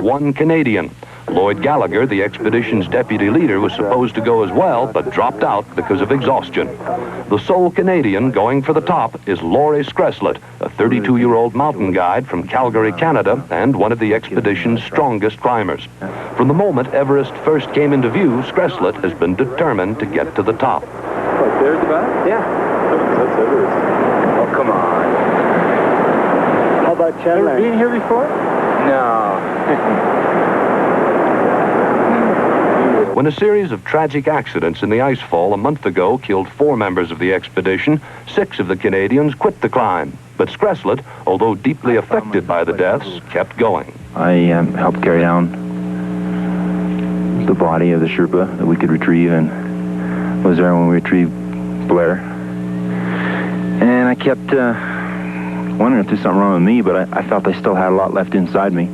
one Canadian. Lloyd Gallagher, the expedition's deputy leader, was supposed to go as well, but dropped out because of exhaustion. The sole Canadian going for the top is Laurie Skreslet, a 32-year-old mountain guide from Calgary, Canada, and one of the expedition's strongest climbers. From the moment Everest first came into view, Skreslet has been determined to get to the top. Right there at the back? Yeah. That's Everest. Oh, come on. How about Chandler? Ever been here before? No. When a series of tragic accidents in the icefall a month ago killed 4 members of the expedition, 6 of the Canadians quit the climb. But Skreslet, although deeply affected by the deaths, kept going. I helped carry down the body of the Sherpa that we could retrieve, and was there when we retrieved Blair. And I kept wondering if there's something wrong with me, but I felt I still had a lot left inside me.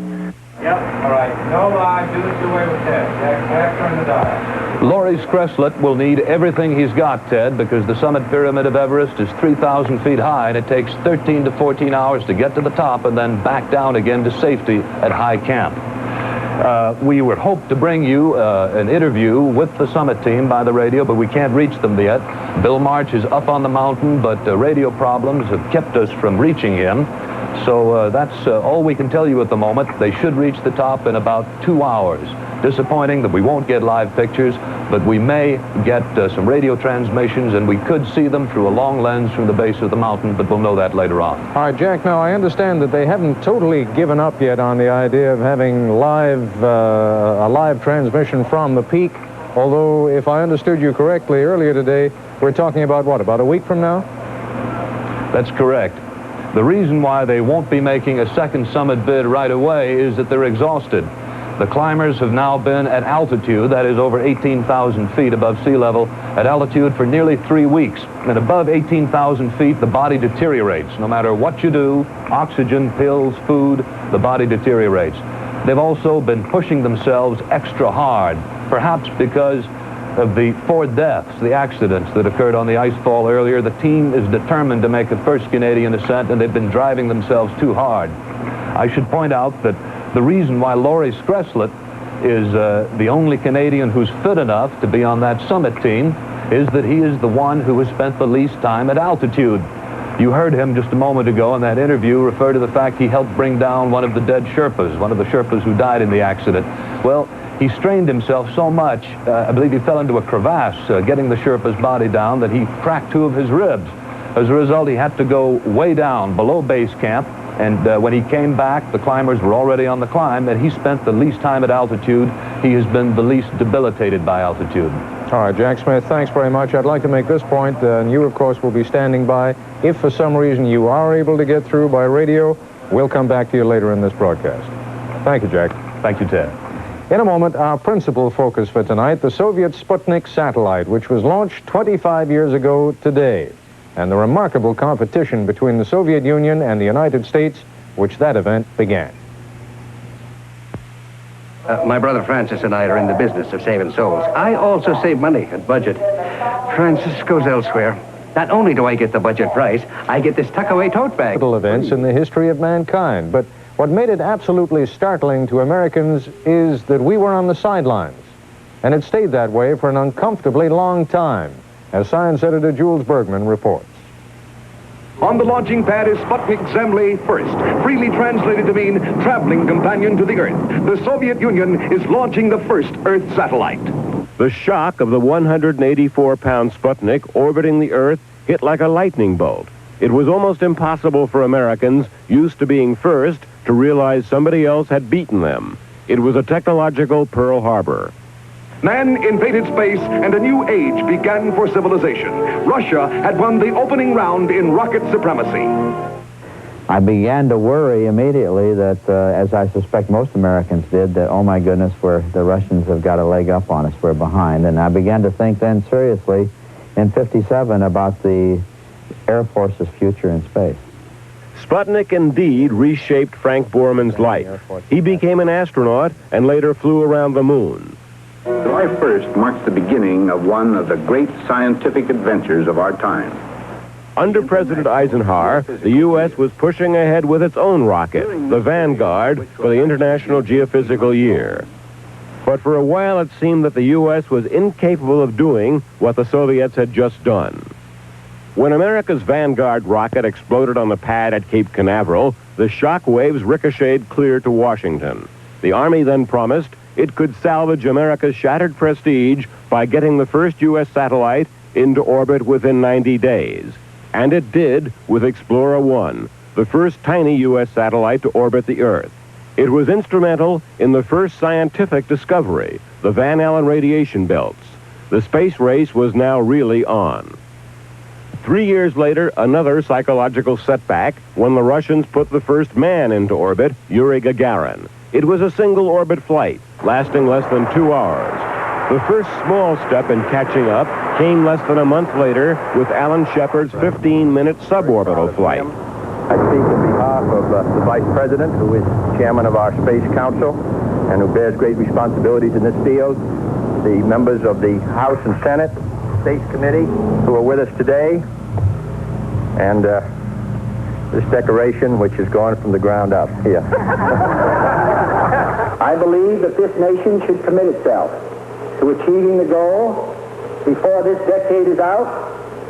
Yep, all right. No lie, do this away with Ted. Jack, turn the dial. Laurie Skreslet will need everything he's got, Ted, because the summit pyramid of Everest is 3,000 feet high, and it takes 13 to 14 hours to get to the top and then back down again to safety at High Camp. We would hope to bring you an interview with the summit team by the radio, but we can't reach them yet. Bill March is up on the mountain, but radio problems have kept us from reaching him. So that's all we can tell you at the moment. They should reach the top in about 2 hours. Disappointing that we won't get live pictures, but we may get some radio transmissions, and we could see them through a long lens from the base of the mountain, but we'll know that later on. All right, Jack, now I understand that they haven't totally given up yet on the idea of having a live transmission from the peak, although if I understood you correctly earlier today, we're talking about what, about a week from now? That's correct. The reason why they won't be making a second summit bid right away is that they're exhausted. The climbers have now been at altitude, that is over 18,000 feet above sea level, at altitude for nearly 3 weeks. And above 18,000 feet, the body deteriorates. No matter what you do, oxygen, pills, food, the body deteriorates. They've also been pushing themselves extra hard, perhaps because of the 4 deaths, the accidents that occurred on the icefall earlier. The team is determined to make the first Canadian ascent, and they've been driving themselves too hard. I should point out that the reason why Laurie Skreslet is the only Canadian who's fit enough to be on that summit team is that he is the one who has spent the least time at altitude. You heard him just a moment ago in that interview refer to the fact he helped bring down one of the dead Sherpas, one of the Sherpas who died in the accident. Well, he strained himself so much, I believe he fell into a crevasse getting the Sherpa's body down, that he cracked 2 of his ribs. As a result, he had to go way down below base camp, and when he came back, the climbers were already on the climb, and he spent the least time at altitude. He has been the least debilitated by altitude. All right, Jack Smith, thanks very much. I'd like to make this point, and you, of course, will be standing by. If for some reason you are able to get through by radio, we'll come back to you later in this broadcast. Thank you, Jack. Thank you, Ted. In a moment, our principal focus for tonight, the Soviet Sputnik satellite, which was launched 25 years ago today, and the remarkable competition between the Soviet Union and the United States, which that event began. My brother Francis and I are in the business of saving souls. I also save money and budget. Francis goes elsewhere. Not only do I get the budget price, I get this tuck-away tote bag. Events in the history of mankind, but what made it absolutely startling to Americans is that we were on the sidelines, and it stayed that way for an uncomfortably long time, as science editor Jules Bergman reports. On the launching pad is Sputnik Zemlya First, freely translated to mean traveling companion to the Earth. The Soviet Union is launching the first Earth satellite. The shock of the 184-pound Sputnik orbiting the Earth hit like a lightning bolt. It was almost impossible for Americans, used to being first, to realize somebody else had beaten them. It was a technological Pearl Harbor. Man invaded space and a new age began for civilization. Russia had won the opening round in rocket supremacy. I began to worry immediately that, as I suspect most Americans did, that, oh my goodness, the Russians have got a leg up on us, we're behind. And I began to think then seriously in '57 about the Air Force's future in space. Sputnik indeed reshaped Frank Borman's life. He became an astronaut and later flew around the moon. July 1st marks the beginning of one of the great scientific adventures of our time. Under President Eisenhower, the U.S. was pushing ahead with its own rocket, the Vanguard, for the International Geophysical Year. But for a while it seemed that the U.S. was incapable of doing what the Soviets had just done. When America's Vanguard rocket exploded on the pad at Cape Canaveral, the shock waves ricocheted clear to Washington. The Army then promised it could salvage America's shattered prestige by getting the first U.S. satellite into orbit within 90 days. And it did with Explorer 1, the first tiny U.S. satellite to orbit the Earth. It was instrumental in the first scientific discovery, the Van Allen radiation belts. The space race was now really on. 3 years later, another psychological setback when the Russians put the first man into orbit, Yuri Gagarin. It was a single orbit flight, lasting less than 2 hours. The first small step in catching up came less than a month later with Alan Shepard's 15-minute suborbital flight. I speak on behalf of the Vice President, who is Chairman of our Space Council and who bears great responsibilities in this field, the members of the House and Senate Space Committee who are with us today, and this decoration, which is gone from the ground up here. I believe that this nation should commit itself to achieving the goal before this decade is out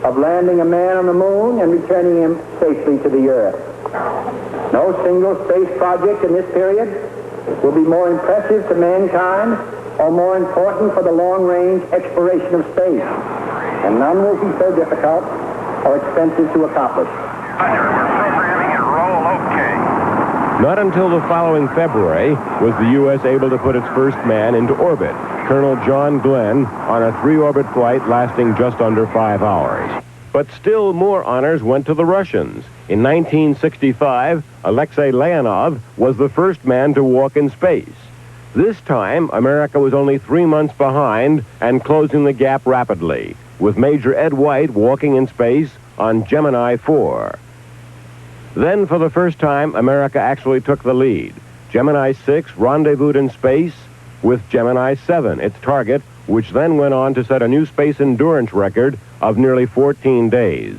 of landing a man on the moon and returning him safely to the Earth. No single space project in this period will be more impressive to mankind or more important for the long-range exploration of space, and none will be so difficult or expensive to accomplish. Not until the following February was the U.S. able to put its first man into orbit, Colonel John Glenn, on a 3-orbit flight lasting just under 5 hours. But still more honors went to the Russians. In 1965, Alexei Leonov was the first man to walk in space. This time, America was only 3 months behind and closing the gap rapidly, with Major Ed White walking in space on Gemini 4. Then, for the first time, America actually took the lead. Gemini 6 rendezvoused in space with Gemini 7, its target, which then went on to set a new space endurance record of nearly 14 days.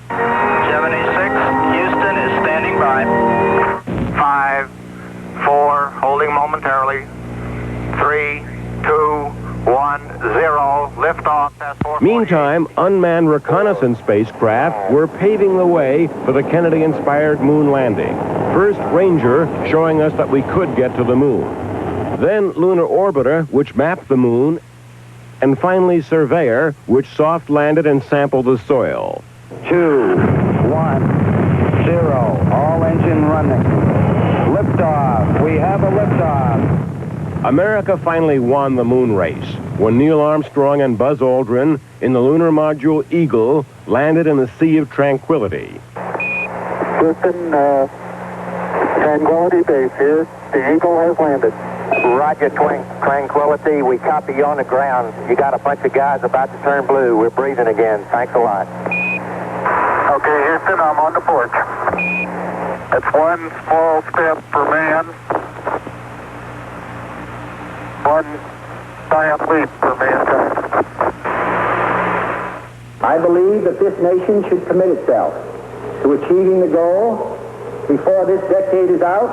Gemini 6, Houston is standing by. 5, 4, holding momentarily. 3, 2, 1, 0, liftoff. Meantime, unmanned reconnaissance spacecraft were paving the way for the Kennedy-inspired moon landing. First, Ranger, showing us that we could get to the moon. Then, Lunar Orbiter, which mapped the moon. And finally, Surveyor, which soft-landed and sampled the soil. 2, 1, 0, all engine running. Liftoff. We have a liftoff. America finally won the moon race when Neil Armstrong and Buzz Aldrin in the lunar module Eagle landed in the Sea of Tranquility. Houston, Tranquility Base here. The Eagle has landed. Roger, Tranquility. We copy you on the ground. You got a bunch of guys about to turn blue. We're breathing again. Thanks a lot. Okay, Houston, I'm on the porch. That's one small step for man, one giant leap for mankind. I believe that this nation should commit itself to achieving the goal before this decade is out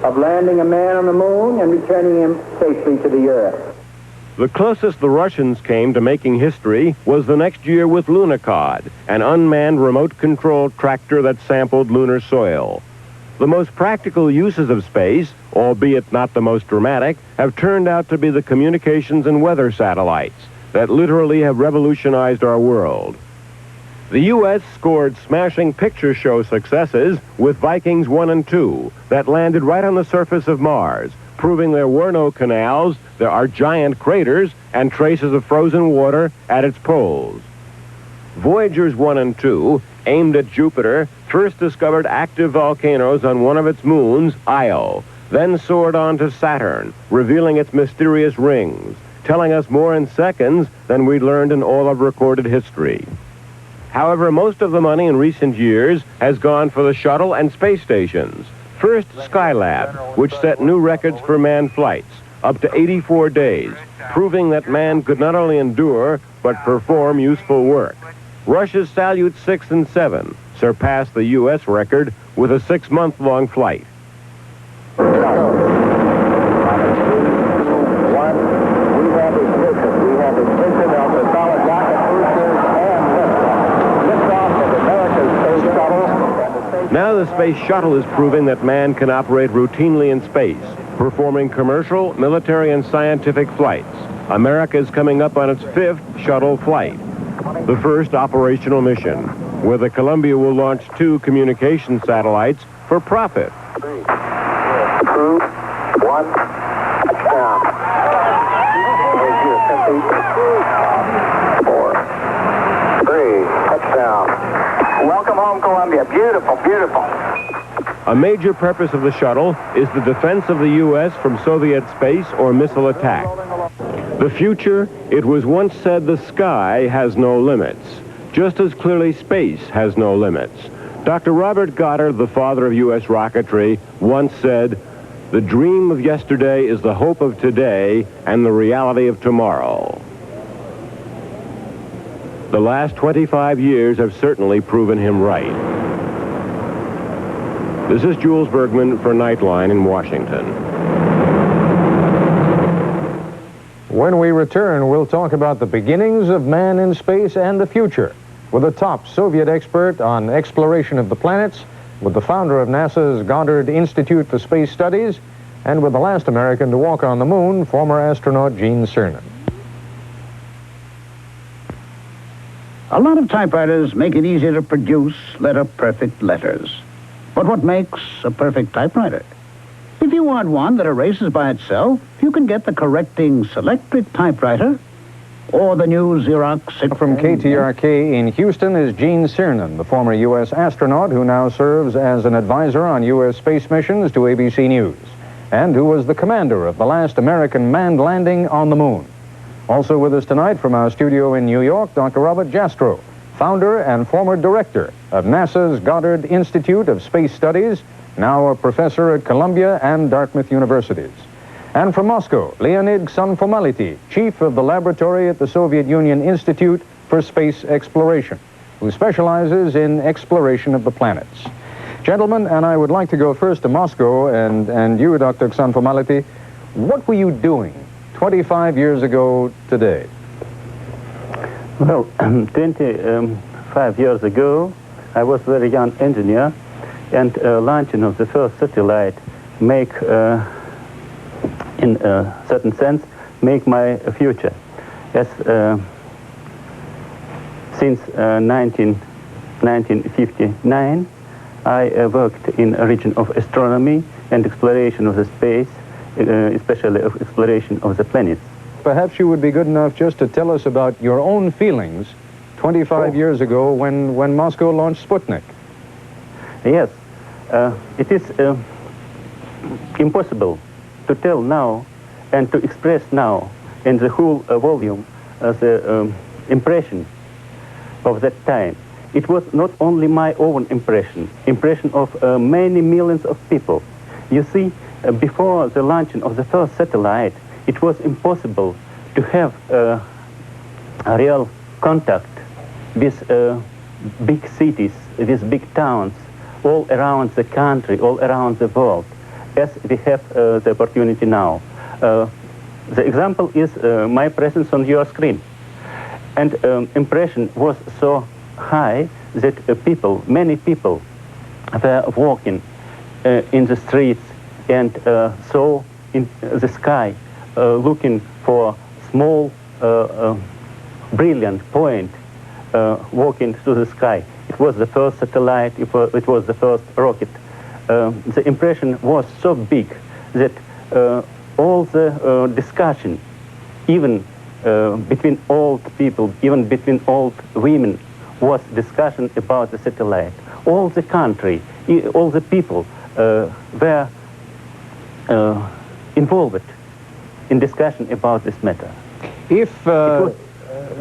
of landing a man on the moon and returning him safely to the Earth. The closest the Russians came to making history was the next year with Lunokhod, an unmanned remote-controlled tractor that sampled lunar soil. The most practical uses of space, albeit not the most dramatic, have turned out to be the communications and weather satellites that literally have revolutionized our world. The U.S. scored smashing picture show successes with Vikings 1 and 2 that landed right on the surface of Mars, proving there were no canals, there are giant craters, and traces of frozen water at its poles. Voyagers 1 and 2, aimed at Jupiter, first discovered active volcanoes on one of its moons, Io, then soared on to Saturn, revealing its mysterious rings, telling us more in seconds than we'd learned in all of recorded history. However, most of the money in recent years has gone for the shuttle and space stations. First, Skylab, which set new records for manned flights, up to 84 days, proving that man could not only endure, but perform useful work. Russia's Salyut 6 and 7 surpassed the U.S. record with a 6-month-long flight. Now the space shuttle is proving that man can operate routinely in space, performing commercial, military, and scientific flights. America is coming up on its 5th shuttle flight, the first operational mission, where the Columbia will launch 2 communication satellites for profit. 3, 2, 1, touchdown. 4, 3, touchdown. Welcome home, Columbia. Beautiful, beautiful. A major purpose of the shuttle is the defense of the U.S. from Soviet space or missile attack. The future, it was once said the sky has no limits, just as clearly space has no limits. Dr. Robert Goddard, the father of U.S. rocketry, once said, "The dream of yesterday is the hope of today and the reality of tomorrow." The last 25 years have certainly proven him right. This is Jules Bergman for Nightline in Washington. When we return, we'll talk about the beginnings of man in space and the future with a top Soviet expert on exploration of the planets, with the founder of NASA's Goddard Institute for Space Studies, and with the last American to walk on the moon, former astronaut Gene Cernan. A lot of typewriters make it easy to produce letter-perfect letters. But what makes a perfect typewriter? If you want one that erases by itself, you can get the correcting Selectric typewriter or the new Xerox. From KTRK in Houston is Gene Cernan, the former U.S. astronaut who now serves as an advisor on U.S. space missions to ABC News, and who was the commander of the last American manned landing on the moon. Also with us tonight from our studio in New York, Dr. Robert Jastrow, founder and former director of NASA's Goddard Institute of Space Studies, now a professor at Columbia and Dartmouth Universities. And from Moscow, Leonid Xanfomality, chief of the laboratory at the Soviet Union Institute for Space Exploration, who specializes in exploration of the planets. Gentlemen, and I would like to go first to Moscow, and you, Dr. Xanfomality, what were you doing 25 years ago today? Well, 25 years ago, I was a very young engineer, and launching of the first satellite make, in a certain sense, make my future. As since 1959, I worked in a region of astronomy and exploration of the space, especially of exploration of the planets. Perhaps you would be good enough just to tell us about your own feelings 25 years ago when Moscow launched Sputnik. Yes, it is impossible to tell now and to express now in the whole volume the impression of that time. It was not only my own impression of many millions of people. You see, before the launching of the first satellite, it was impossible to have a real contact with big cities, with big towns, all around the country, all around the world, as we have the opportunity now. The example is my presence on your screen. And impression was so high that people, many people, were walking in the streets and saw in the sky, looking for small, brilliant point walking through the sky. It was the first satellite, it was the first rocket. The impression was so big that all the discussion, even between old people, even between old women, was discussion about the satellite. All the country, all the people were involved in discussion about this matter. If,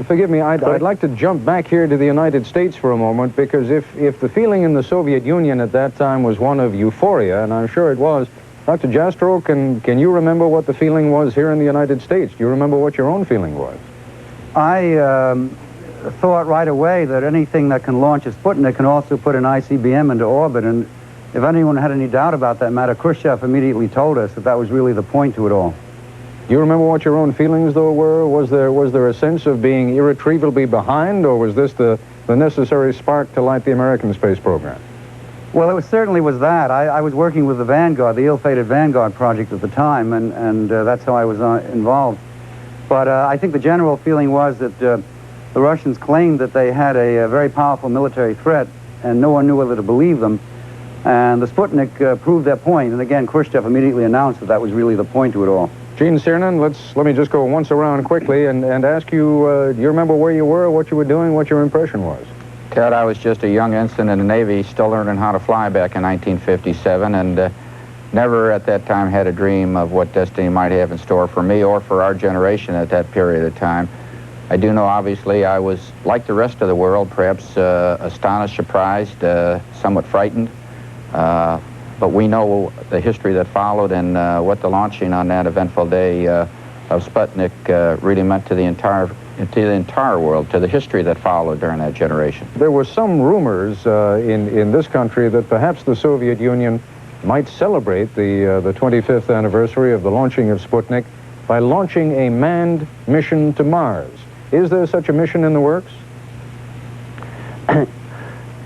forgive me, I'd like to jump back here to the United States for a moment, because if the feeling in the Soviet Union at that time was one of euphoria, and I'm sure it was, Dr. Jastrow, can you remember what the feeling was here in the United States? Do you remember what your own feeling was? thought right away that anything that can launch a Sputnik can also put an ICBM into orbit. And if anyone had any doubt about that matter, Khrushchev immediately told us that that was really the point to it all. Do you remember what your own feelings, though, were? Was there a sense of being irretrievably behind, or was this the necessary spark to light the American space program? Well, certainly was that. I was working with the Vanguard, the ill-fated Vanguard project at the time, and that's how I was involved. But I think the general feeling was that the Russians claimed that they had a very powerful military threat, and no one knew whether to believe them. And the Sputnik proved that point. And again, Khrushchev immediately announced that that was really the point to it all. Gene Cernan, let me just go once around quickly and ask you, do you remember where you were, what you were doing, what your impression was? Ted, I was just a young ensign in the Navy, still learning how to fly back in 1957, and never at that time had a dream of what destiny might have in store for me or for our generation at that period of time. I do know, obviously, I was, like the rest of the world, perhaps astonished, surprised, somewhat frightened. But we know the history that followed and what the launching on that eventful day of Sputnik really meant to the entire world, to the history that followed during that generation. There were some rumors in this country that perhaps the Soviet Union might celebrate the 25th anniversary of the launching of Sputnik by launching a manned mission to Mars. Is there such a mission in the works?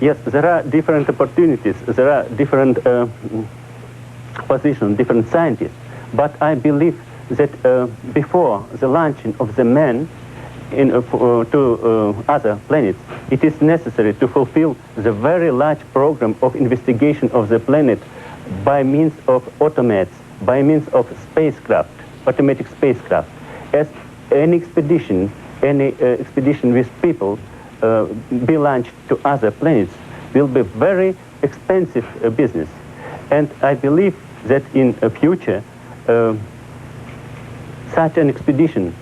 Yes, there are different opportunities, there are different positions, different scientists. But I believe that before the launching of the man to other planets, it is necessary to fulfill the very large program of investigation of the planet by means of automats, by means of spacecraft, automatic spacecraft. As any expedition with people be launched to other planets will be very expensive business. And I believe that in the future, such an expedition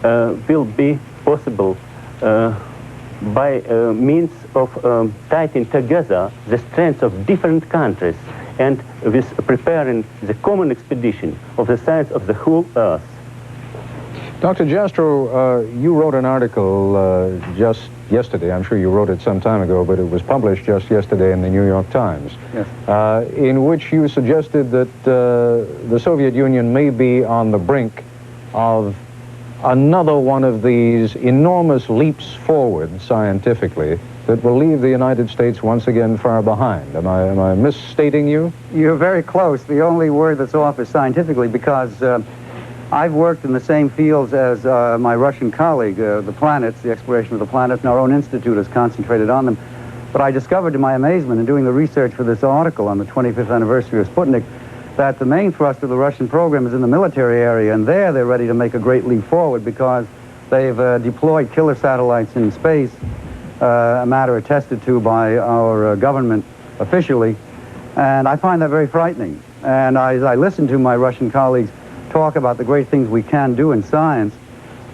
will be possible by means of tying together the strengths of different countries and with preparing the common expedition of the science of the whole Earth. Dr. Jastrow, you wrote an article just yesterday. I'm sure you wrote it some time ago, but it was published just yesterday in the New York Times, yes. In which you suggested that the Soviet Union may be on the brink of another one of these enormous leaps forward scientifically that will leave the United States once again far behind. Am I misstating you? You're very close. The only word that's off is scientifically, because I've worked in the same fields as my Russian colleague, the planets, the exploration of the planets, and our own institute has concentrated on them. But I discovered to my amazement in doing the research for this article on the 25th anniversary of Sputnik that the main thrust of the Russian program is in the military area, and there they're ready to make a great leap forward because they've deployed killer satellites in space, a matter attested to by our government officially, and I find that very frightening. And as I listen to my Russian colleagues talk about the great things we can do in science,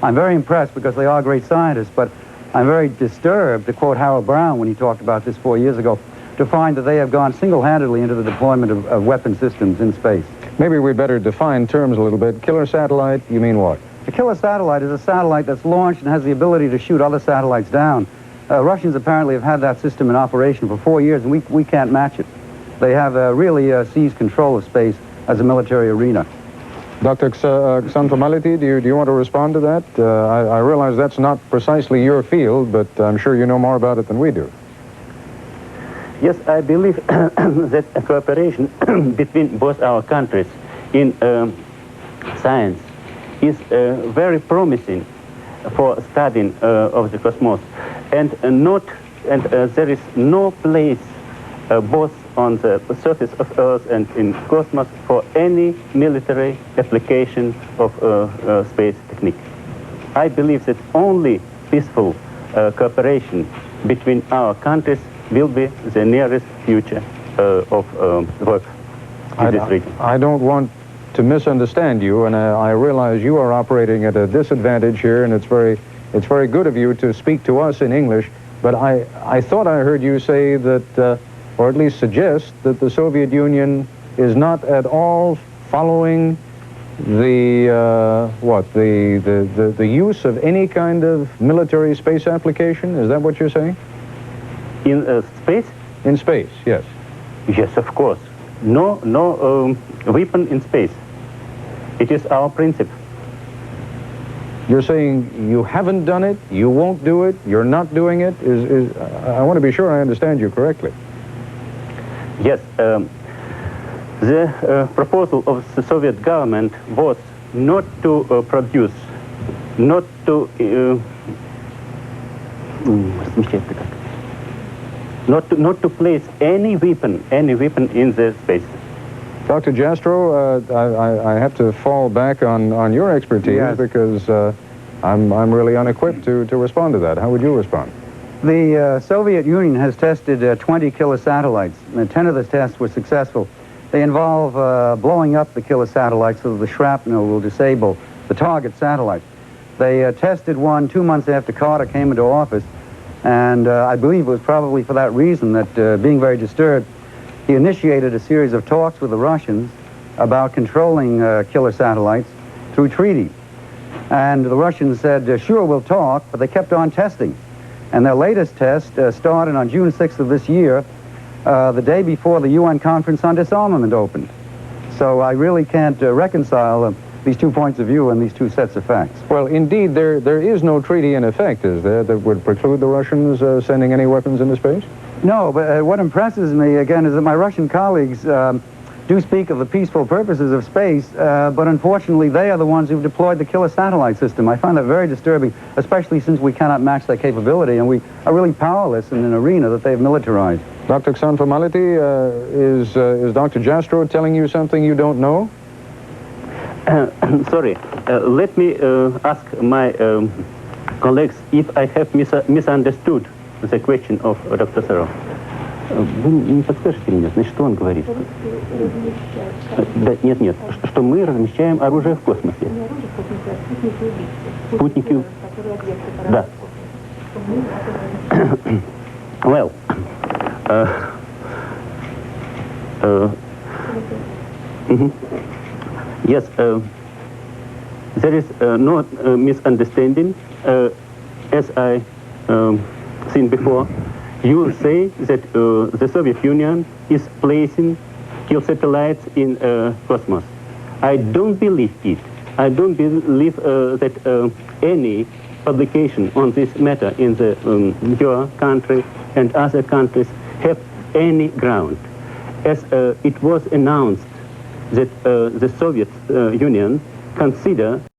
I'm very impressed because they are great scientists, but I'm very disturbed, to quote Harold Brown when he talked about this 4 years ago, to find that they have gone single-handedly into the deployment of weapon systems in space. Maybe we better define terms a little bit. Killer satellite, you mean what? A killer satellite is a satellite that's launched and has the ability to shoot other satellites down. Russians apparently have had that system in operation for 4 years, and we can't match it. They have really seized control of space as a military arena. Dr. Xanfomality, do you want to respond to that? I realize that's not precisely your field, but I'm sure you know more about it than we do. Yes, I believe that a cooperation between both our countries in science is very promising for studying of the cosmos, and there is no place both on the surface of Earth and in cosmos for any military application of space technique. I believe that only peaceful cooperation between our countries will be the nearest future of work in this region. I don't want to misunderstand you, and I realize you are operating at a disadvantage here, and it's very good of you to speak to us in English, but I thought I heard you say that, or at least suggest, that the Soviet Union is not at all following The use of any kind of military space application? Is that what you're saying? In space? In space, yes. Yes, of course. No weapon in space. It is our principle. You're saying you haven't done it, you won't do it, you're not doing it? I want to be sure I understand you correctly. Yes. The proposal of the Soviet government was not to produce, not to not to place any weapon in the space. Dr. Jastrow, I have to fall back on your expertise, yes, because I'm really unequipped to respond to that. How would you respond? The Soviet Union has tested 20 killer satellites, and 10 of the tests were successful. They involve blowing up the killer satellites so that the shrapnel will disable the target satellite. They tested one 2 months after Carter came into office, and I believe it was probably for that reason that, being very disturbed, he initiated a series of talks with the Russians about controlling killer satellites through treaty. And the Russians said, sure, we'll talk, but they kept on testing. And their latest test started on June 6th of this year, the day before the UN Conference on Disarmament opened. So I really can't reconcile these 2 points of view and these two sets of facts. Well, indeed, there is no treaty in effect, is there, that would preclude the Russians sending any weapons into space? No, but what impresses me, again, is that my Russian colleagues do speak of the peaceful purposes of space, but unfortunately they are the ones who've deployed the killer satellite system. I find that very disturbing, especially since we cannot match their capability, and we are really powerless in an arena that they've militarized. Dr. Xanfomality, is Dr. Jastrow telling you something you don't know? Sorry, let me ask my colleagues if I have misunderstood the question of Dr. Serow. Вы не подскажете мне, значит, что он говорит? Да, нет, что мы размещаем оружие в космосе. Спутники. Да. Well, yes, there is no misunderstanding. As I seen before, you say that the Soviet Union is placing kill satellites in cosmos. I don't believe it. I don't believe that any publication on this matter in your country and other countries have any ground. As it was announced that the Soviet Union consider